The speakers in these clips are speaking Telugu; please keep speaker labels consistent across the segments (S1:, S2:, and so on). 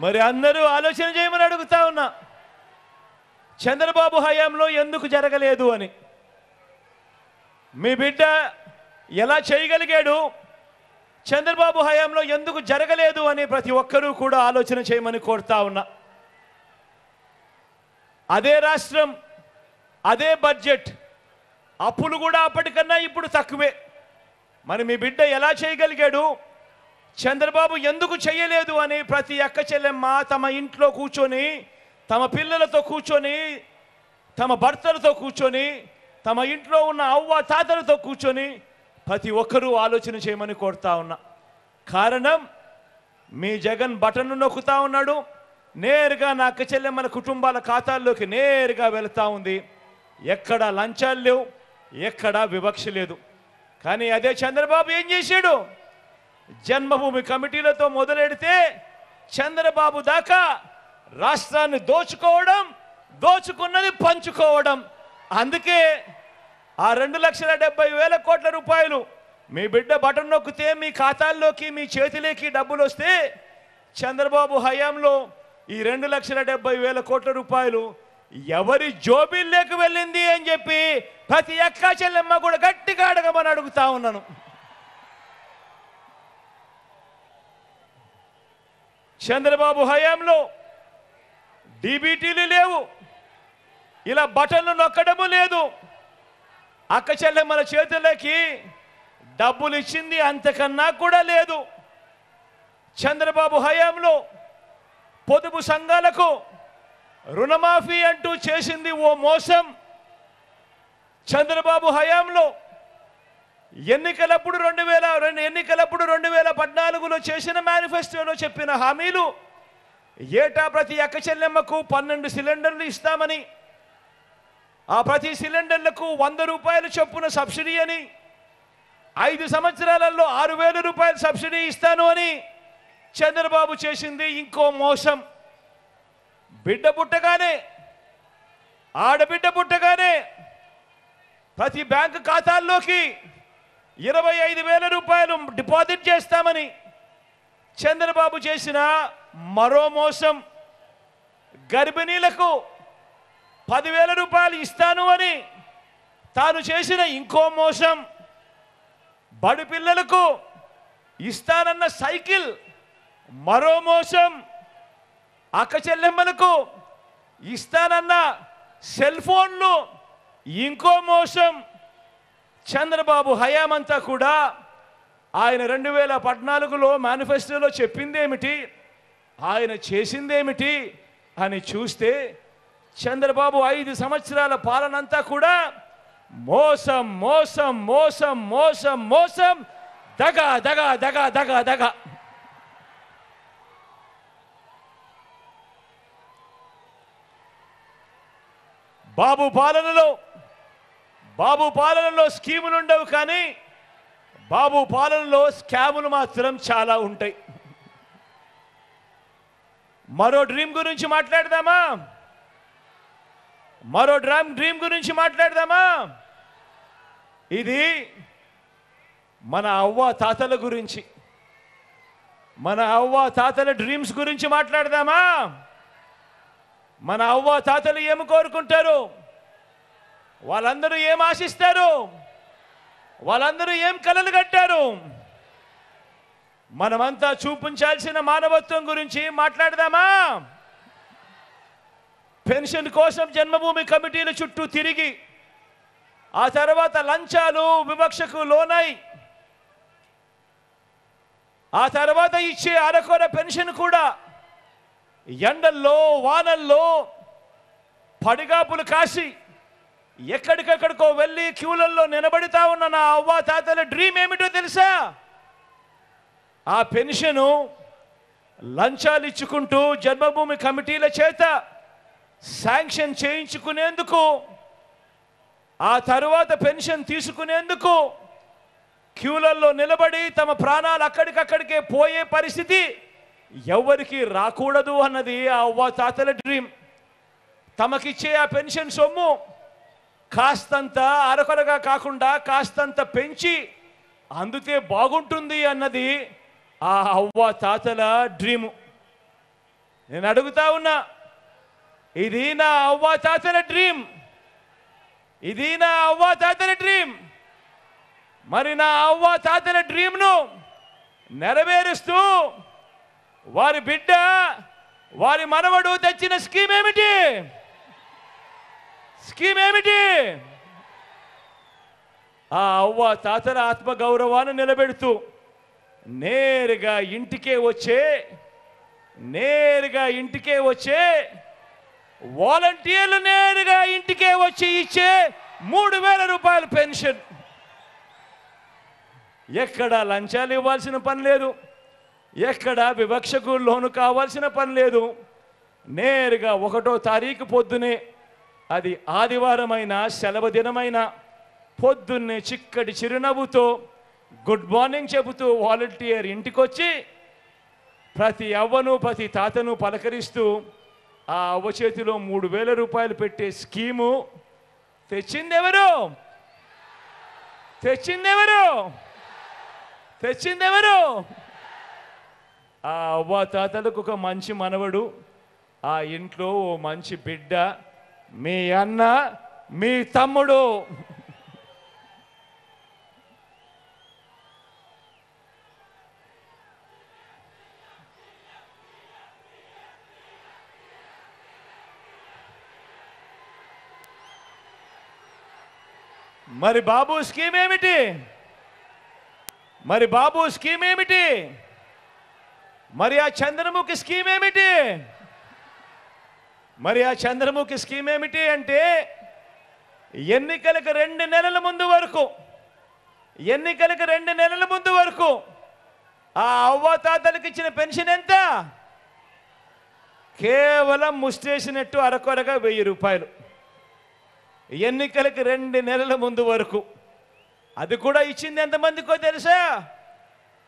S1: మరి అందరూ ఆలోచన చేయమని అడుగుతా ఉన్నా, చంద్రబాబు హయాంలో ఎందుకు జరగలేదు అని. మీ బిడ్డ ఎలా చేయగలిగాడు, చంద్రబాబు హయాంలో ఎందుకు జరగలేదు అని ప్రతి ఒక్కరూ కూడా ఆలోచన చేయమని కోరుతా ఉన్నా. అదే రాష్ట్రం, అదే బడ్జెట్, అప్పులు కూడా అప్పటికన్నా ఇప్పుడు తక్కువే. మరి మీ బిడ్డ ఎలా చేయగలిగాడు, చంద్రబాబు ఎందుకు చేయలేదు అని ప్రతి అక్క చెల్లెమ్మ తమ ఇంట్లో కూర్చొని, తమ పిల్లలతో కూర్చొని, తమ భర్తలతో కూర్చొని, తమ ఇంట్లో ఉన్న అవ్వ తాతలతో కూర్చొని ప్రతి ఒక్కరూ ఆలోచన చేయమని కోరుతా ఉన్నా. కారణం, మీ జగన్ బటన్ను నొక్కుతా ఉన్నాడు, నేరుగా నా అక్క చెల్లెమ్మల కుటుంబాల ఖాతాల్లోకి నేరుగా వెళుతూ ఉంది. ఎక్కడా లంచాలు లేవు, ఎక్కడా వివక్ష లేదు. కానీ అదే చంద్రబాబు ఏం చేశాడు, జన్మభూమి కమిటీలతో మొదలెడితే చంద్రబాబు దాకా రాష్ట్రాన్ని దోచుకోవడం, దోచుకున్నది పంచుకోవడం. అందుకే ఆ 2,70,000 కోట్ల రూపాయలు మీ బిడ్డ బటన్ నొక్కితే మీ ఖాతాల్లోకి, మీ చేతిలోకి డబ్బులు వస్తే, చంద్రబాబు హయాంలో ఈ 2,70,000 కోట్ల రూపాయలు ఎవరి జోబీల్లోకి వెళ్ళింది అని చెప్పి ప్రతి అక్క చెల్లెమ్మ కూడా గట్టిగా అడగమని అడుగుతా ఉన్నాను. చంద్రబాబు హయాంలో డీబీటీలు లేవు, ఇలా బటన్లు నొక్కడము లేదు, అక్క చెల్లెమ్మల చేతులకి డబ్బులు ఇచ్చింది అంతకన్నా కూడా లేదు. చంద్రబాబు హయాంలో పొదుపు సంఘాలకు రుణమాఫీ అంటూ చేసింది ఓ మోసం. చంద్రబాబు హయాంలో ఎన్నికలప్పుడు 2014లో చేసిన మేనిఫెస్టోలో చెప్పిన హామీలు, ఏటా ప్రతి అక్క చెల్లెమ్మకు 12 సిలిండర్లు ఇస్తామని, ఆ ప్రతి సిలిండర్లకు 100 రూపాయలు చొప్పున సబ్సిడీ అని, 5 సంవత్సరాలలో 6,000 రూపాయలు సబ్సిడీ ఇస్తాను అని చంద్రబాబు చేసింది ఇంకో మోసం. బిడ్డ పుట్టగానే, ఆడబిడ్డ పుట్టగానే ప్రతి బ్యాంకు ఖాతాల్లోకి 25,000 రూపాయలు డిపాజిట్ చేస్తామని చంద్రబాబు చేసిన మరో మోసం. గర్భిణీలకు 10,000 రూపాయలు ఇస్తాను అని తాను చేసిన ఇంకో మోసం. బడి పిల్లలకు ఇస్తానన్న సైకిల్ మరో మోసం. అక్క చెల్లెమ్మలకు ఇస్తానన్న సెల్ ఫోన్లు ఇంకో మోసం. చంద్రబాబు హయామంతా కూడా ఆయన 2014లో మేనిఫెస్టోలో చెప్పిందేమిటి, ఆయన చేసిందేమిటి అని చూస్తే చంద్రబాబు 5 సంవత్సరాల పాలనంతా కూడా మోసం మోసం మోసం మోసం మోసం, దగా దగా దగా దగా దగా. బాబు పాలనలో స్కీములు ఉండవు, కానీ బాబు పాలనలో స్కాములు మాత్రం చాలా ఉంటాయి. మరో డ్రీమ్ గురించి మాట్లాడదామా? ఇది మన అవ్వ తాతల గురించి, మన అవ్వ తాతల డ్రీమ్స్ గురించి మాట్లాడదామా? మన అవ్వ తాతలు ఏమి కోరుకుంటారు, వాళ్ళందరూ ఏం ఆశిస్తారు, వాళ్ళందరూ ఏం కలలు కట్టారు? మనమంతా చూపించాల్సిన మానవత్వం గురించి మాట్లాడదామా? పెన్షన్ కోసం జన్మభూమి కమిటీల చుట్టూ తిరిగి, ఆ తర్వాత లంచాలు వివక్షకు లోనై, ఆ తర్వాత ఇచ్చే అరకొర పెన్షన్ కూడా ఎండల్లో వానల్లో పడిగాపులు కాసి ఎక్కడికెక్కడికో వెళ్ళి క్యూలల్లో నిలబడితా ఉన్న నా అవ్వ తాతల డ్రీమ్ ఏమిటో తెలుసా? ఆ పెన్షను లంచాలు ఇచ్చుకుంటూ జన్మభూమి కమిటీల చేత శాంక్షన్ చేయించుకునేందుకు, ఆ తరువాత పెన్షన్ తీసుకునేందుకు క్యూలల్లో నిలబడి తమ ప్రాణాలు అక్కడికక్కడికే పోయే పరిస్థితి ఎవరికి రాకూడదు అన్నది ఆ అవ్వ తాతల డ్రీమ్. తమకిచ్చే ఆ పెన్షన్ సొమ్ము కాస్తంత అరకొరగా కాకుండా కాస్తంత పెంచి అందుతే బాగుంటుంది అన్నది ఆ అవ్వ తాతల డ్రీము. నేను అడుగుతా ఉన్నా, ఇది నా అవ్వాతాతల డ్రీమ్, ఇది నా అవ్వాతాతల డ్రీమ్. మరి నా అవ్వాతాతల డ్రీమ్ను నెరవేరుస్తూ వారి బిడ్డ, వారి మనవడు తెచ్చిన స్కీమ్ ఏమిటి? స్కీమ్ ఏమిటి? ఆ అవ్వాతాతల ఆత్మగౌరవాన్ని నిలబెడుతూ నేరుగా ఇంటికే వచ్చే వాలంటీర్లు నేరుగా ఇంటికే వచ్చి ఇచ్చే 3,000 రూపాయల పెన్షన్. ఎక్కడ లంచాలు ఇవ్వాల్సిన పని లేదు, ఎక్కడ వివక్షకు లోను కావాల్సిన పని లేదు. నేరుగా 1వ తారీఖు పొద్దునే, అది ఆదివారమైన సెలవు దినమైన పొద్దున్నే చిక్కటి చిరునవ్వుతో గుడ్ మార్నింగ్ చెబుతూ వాలంటీర్ ఇంటికొచ్చి ప్రతి అవ్వను ప్రతి తాతను పలకరిస్తూ ఆ అవ్వ చేతిలో 3,000 రూపాయలు పెట్టే స్కీము తెచ్చిందెవరు? ఆ అవ్వ తాతలకు ఒక మంచి మనవడు, ఆ ఇంట్లో ఓ మంచి బిడ్డ, మీ అన్న, మీ తమ్ముడు. మరి బాబు స్కీమ్ ఏమిటి? మరి ఆ చంద్రముఖి స్కీమ్ ఏమిటి? అంటే ఎన్నికలకు 2 నెలల ముందు వరకు ఆ అవ్వాతాతలకు ఇచ్చిన పెన్షన్ ఎంత? కేవలం ముస్టేసినట్టు అరకొరగా 1000 రూపాయలు. ఎన్నికలకు 2 నెలల ముందు వరకు. అది కూడా ఇచ్చింది ఎంతమందికో తెలుసా?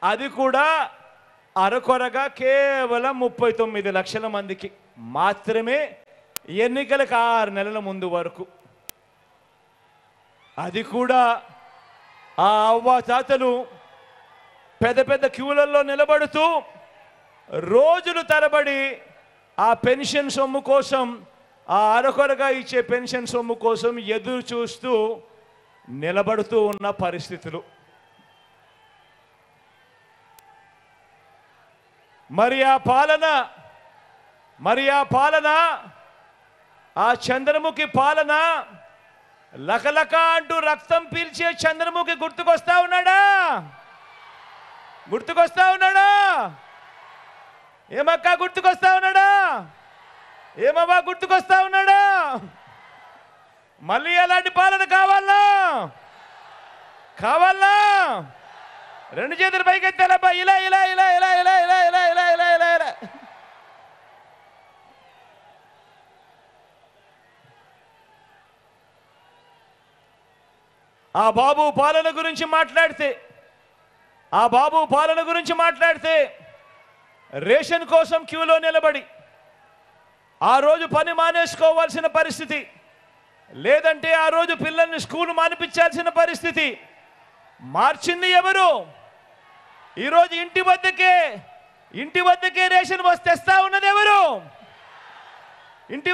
S1: అది కూడా అరకొరగా కేవలం 39 లక్షల మందికి మాత్రమే, ఎన్నికలకు 6 నెలల ముందు వరకు. అది కూడా ఆ అవ్వాతాతలు పెద్ద పెద్ద క్యూలలో నిలబడుతూ రోజులు తరబడి ఆ పెన్షన్ సొమ్ము కోసం, ఆ అరకొరగా ఇచ్చే పెన్షన్ సొమ్ము కోసం ఎదురు చూస్తూ నిలబడుతూ ఉన్న పరిస్థితులు. మరి ఆ పాలన, ఆ చంద్రముఖి పాలన, లకలక అంటూ రక్తం పీల్చే చంద్రముఖి గుర్తుకొస్తా ఉన్నాడా? ఏమక్క గుర్తుకొస్తా ఉన్నాడా? ఏమవ్వా గుర్తుకొస్తా ఉన్నాడా? మళ్ళీ ఎలాంటి పాలన కావాలా? 2 చేతులు పైకెత్తాలబ్బా, ఇలా. ఆ బాబు పాలన గురించి మాట్లాడితే రేషన్ కోసం క్యూలో నిలబడి ఆ రోజు పని మానేసుకోవాల్సిన పరిస్థితి, లేదంటే ఆ రోజు పిల్లల్ని స్కూల్ మానిపించాల్సిన పరిస్థితి మార్చింది ఎవరు? ఈరోజు ఇంటి వద్దకే రేషన్ తెస్తా ఉన్నది ఎవరు? ఇంటి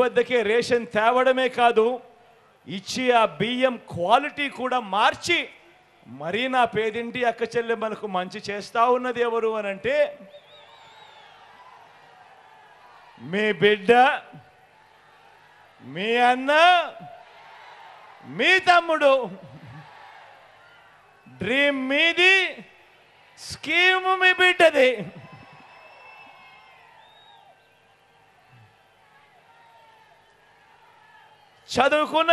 S1: వద్దకే రేషన్ తేవడమే కాదు, ఇచ్చి ఆ బియ్యం క్వాలిటీ కూడా మార్చి మరీ నా పేదింటి అక్క చెల్లెమ్మలకు మంచి చేస్తా ఉన్నది ఎవరు అనంటే మీ బిడ్డ, మీ అన్న, మీ తమ్ముడు. డ్రీమ్ మీది, స్కీమ్ మీ బిడ్డది. చదువుకున్న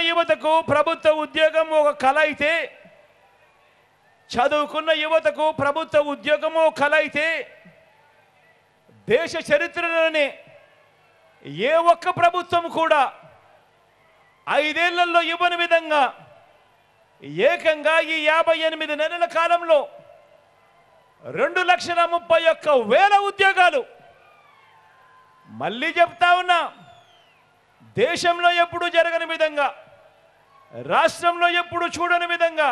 S1: యువతకు ప్రభుత్వ ఉద్యోగం ఒక కల అయితే, దేశ చరిత్రలోనే ఏ ఒక్క ప్రభుత్వం కూడా 5 ఏళ్లలో ఇవ్వని విధంగా ఏకంగా ఈ 58 నెలల కాలంలో 2,31,000 ఉద్యోగాలు. మళ్ళీ చెప్తా ఉన్నా, దేశంలో ఎప్పుడు జరగని విధంగా, రాష్ట్రంలో ఎప్పుడు చూడని విధంగా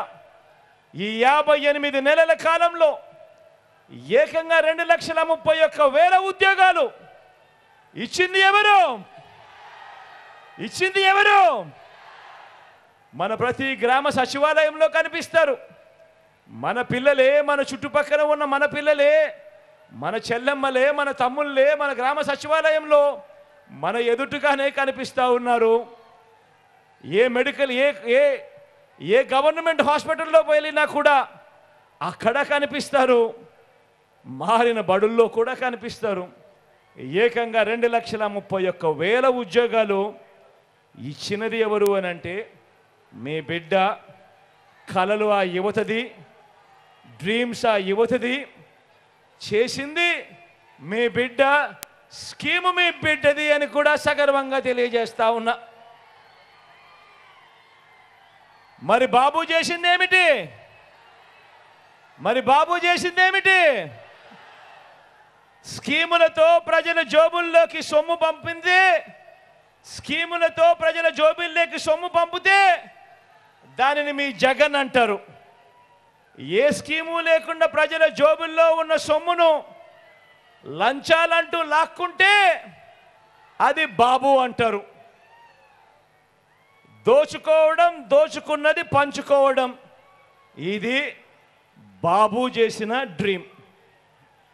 S1: ఈ 58 నెలల కాలంలో ఏకంగా 2,31,000 ఉద్యోగాలు ఇచ్చింది ఎవరు? ఇచ్చింది ఎవరు? మన ప్రతి గ్రామ సచివాలయంలో కనిపిస్తారు. మన పిల్లలే, మన చుట్టుపక్కల ఉన్న మన పిల్లలే, మన చెల్లెమ్మలే, మన తమ్ముళ్ళే మన గ్రామ సచివాలయంలో మన ఎదుటిగానే కనిపిస్తూ ఉన్నారు. ఏ మెడికల్ ఏ గవర్నమెంట్ హాస్పిటల్లో వెళ్ళినా కూడా అక్కడ కనిపిస్తారు. మారిన బడుల్లో కూడా కనిపిస్తారు. ఏకంగా 2,31,000 ఉద్యోగాలు ఇచ్చినది ఎవరు అని అంటే మీ బిడ్డ. కలలు ఆ యువతది, డ్రీమ్స్ ఆ యువతది, చేసింది మీ బిడ్డ, స్కీము మీ బిడ్డది అని కూడా సగర్వంగా తెలియజేస్తా ఉన్నా. మరి బాబు చేసిందేమిటి? స్కీములతో ప్రజల జోబుల్లోకి సొమ్ము పంపింది. స్కీములతో ప్రజల జోబుల్లోకి సొమ్ము పంపితే దానిని మీ జగన్ అంటారు. ఏ స్కీము లేకుండా ప్రజల జోబుల్లో ఉన్న సొమ్మును లంచాలంటూ లాక్కుంటే అది బాబు అంటారు. దోచుకోవడం, దోచుకున్నది పంచుకోవడం, ఇది బాబు చేసిన డ్రీమ్.